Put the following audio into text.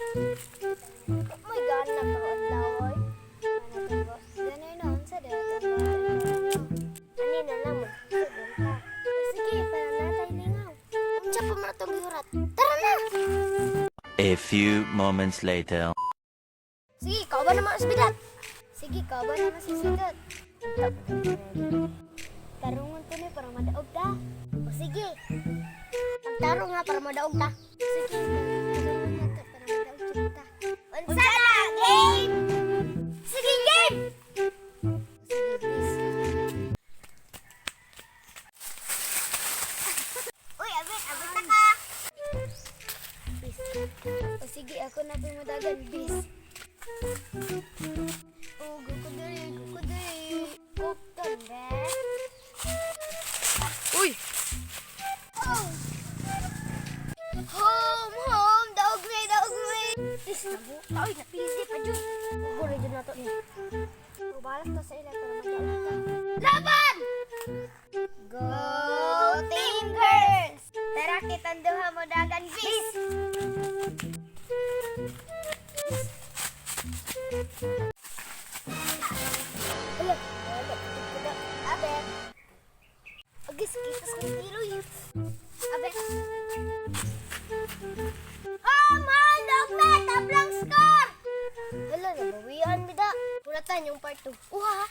May gana pa ang lawoy. Ano boss? Ganay na unsa dito. Ani na lang mo. Sige, para natay lingaw. Unsa pa man atong gihurat? Tara na. A few moments later. Sige, ikaw ba naman asbidat? Sige, ikaw ba naman si Sidat? Tarungan ko ni para madaog ta. O sige. Pagtarong nga para madaog ta. Sige, tarungan nga ta para madaog ta. Unsa na, game? Sige, game! Sige, please. Uy, abit ta ka! Bis. O sige, ako na pimadagan, bis. Oh, gukudiri. Kupton, be. Uy! Oh! Home! Daog may! Is, nabuka. Uy, napilisi pa dyan. Kukurin dyan na to niya. Mabalak to sa ilan para mag-alak ka. Laban! Go Team Girls! Tara, kitang duha mo dagan, bis! Wala, Abe. Agis, kitas ng tiroy. Abe. Man! Dogmet! Tablang score! Wala, nabawian, bida. Pulatan yung part 2. Uha!